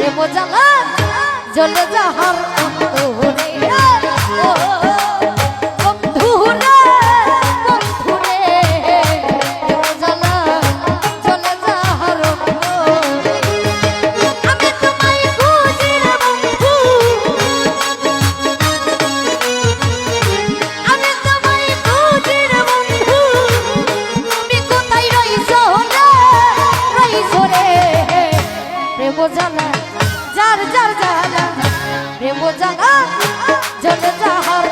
প্রেম জ্বালা জ্বলে যাহার অন্তরে যার যার জ্বালা প্রেম জ্বালা জ্বলে যাহার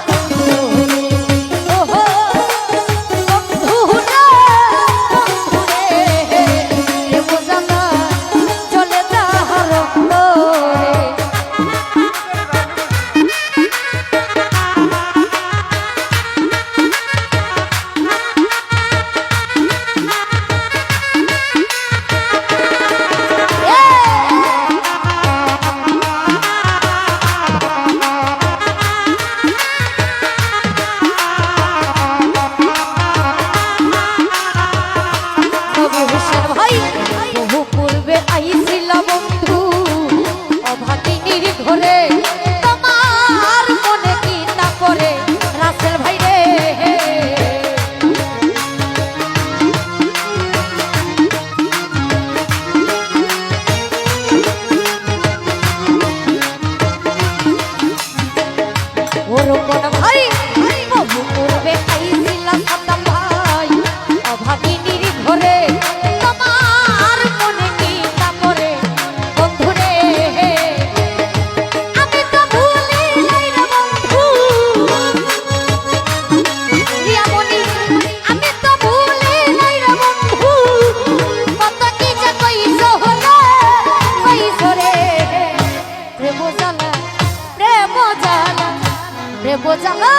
জ্বালা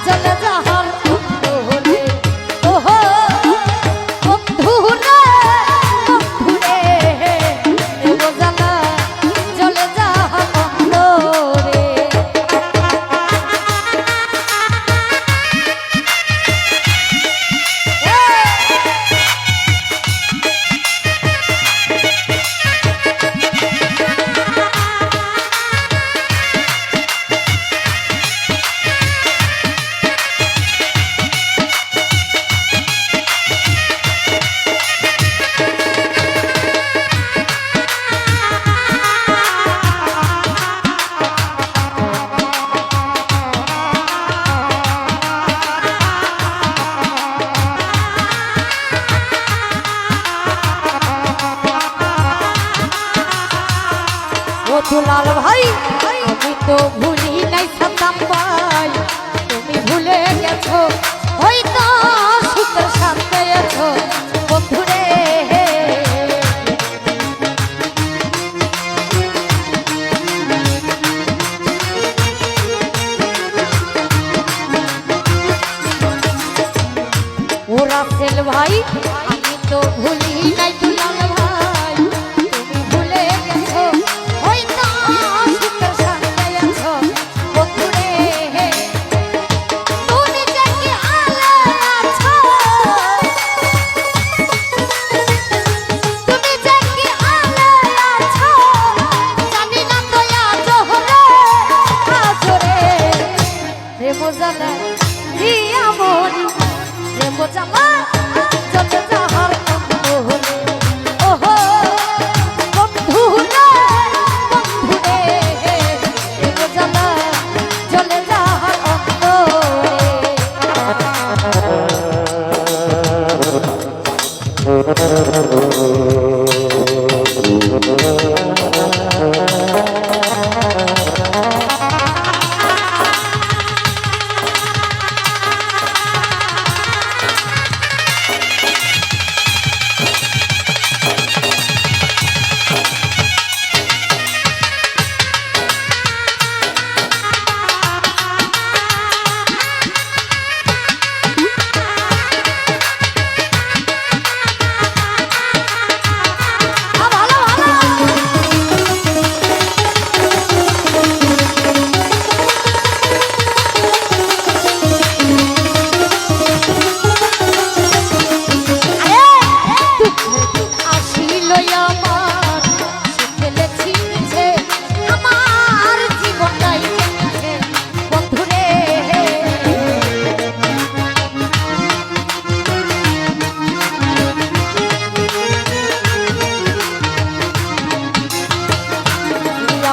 জ্বলে যাহার অন্তরে ওহো বন্ধুরে বন্ধুরে প্রেম জ্বালা জ্বলে যাহার অন্তরে দুলাল ভাই আমি তো ভুলি নাই সাতাম ভাই তুমি ভুলে গেছো হয়তো সুখের সাথে আছো বন্ধুরে ও রাসেল ভাই আমি তো ভুলি নাই দুলাল ভাই তুমি ভুলে গেছো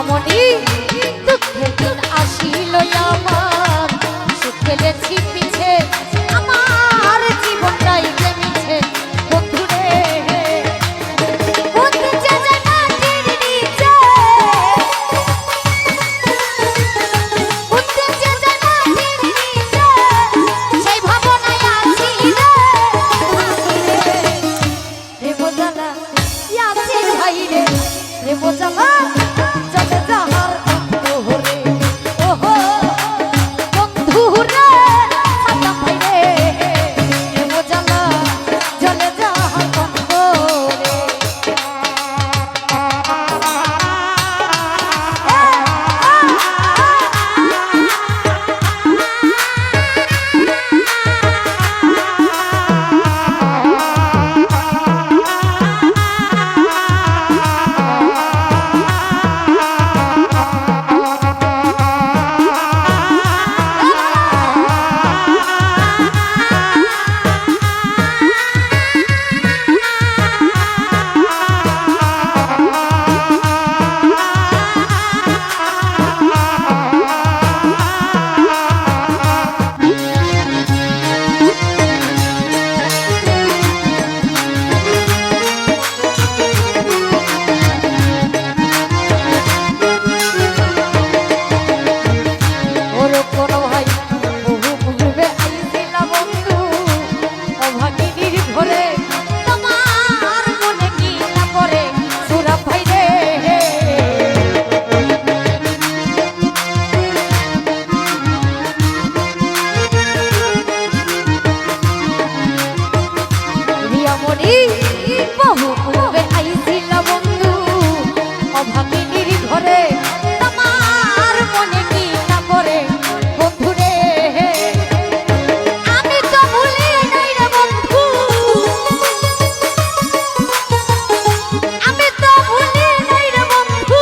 মনি দুঃখের দিন আসিল আমার সুখ ফেলেছি পিছে আমার জীবনটাই মিছে বন্ধুরে বন্ধু যে যায় মাটির নিচে বন্ধু যে যায় মাটির নিচে সেই ভাবনায় আছি রে বোঝালা ইয়াছে ভাই রে বোঝালা চলে যাহার বন্ধুরে ওহো বন্ধুরে সাদা ভাই রে বোঝালা চলে যাহার বন্ধুরে বহু পূর্বে আইছিল বন্ধু অভাগিনীর ঘরে তোমার মনে কি না পড়ে বন্ধুরে আমি তো ভুলি নাই রে বন্ধু আমি তো ভুলি নাই রে বন্ধু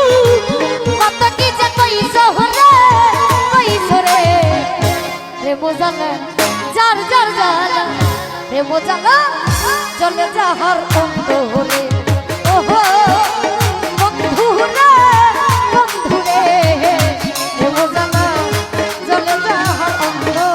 কত কি যে কইছো রে রে বোঝালে যার যার জ্বালা রে বোঝালা চলে যাহার বন্ধুরে ওহো বন্ধুরে বন্ধুরে হে বোঝালা চলে যাহার বন্ধু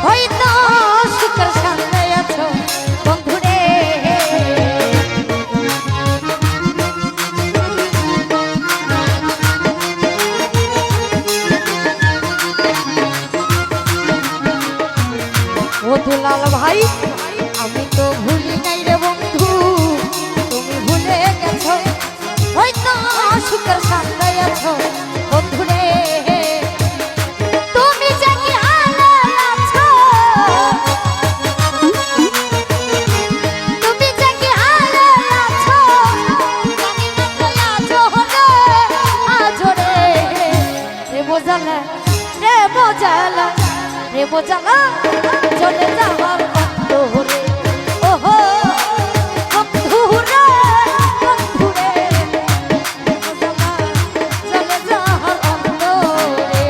হয়তো সুখের সাথে আছো বন্ধুরে ও দুলাল ভাই আমি তো ভুলি নাই রে বন্ধু তুমি ভুলে গেছো হয়তো সুখের সাথে আছো বন্ধুরে রে বোঝালা চলে যাওয়ার বন্ধুরে ওহো বন্ধুরে বন্ধুরে বোঝালা চলে যাওয়ার বন্ধুরে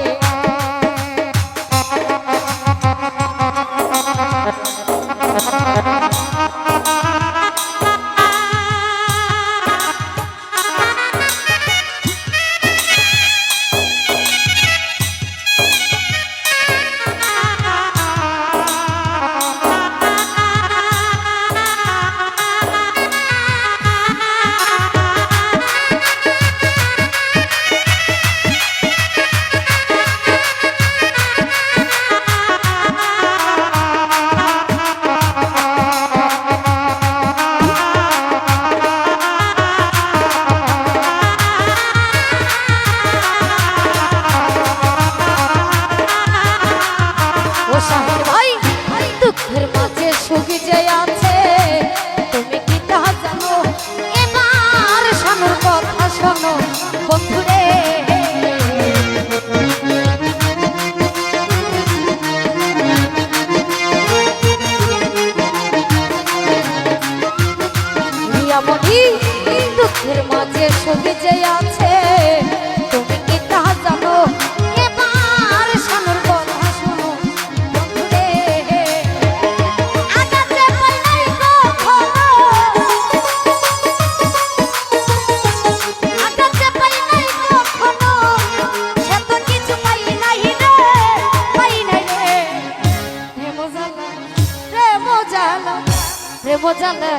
শোনো বন্ধুরে রিয়ামণি দুঃখের মাঝে সবই যে আছে তুমি কি তা জানো এবার শোনোর কথা শোনো বন্ধুরে আগাতে পাই নাই কখনো আগাতে পাই নাই কখনো সে তো কিছু পাই নাই রে প্রেম জ্বালা প্রেম জ্বালা প্রেম জ্বালা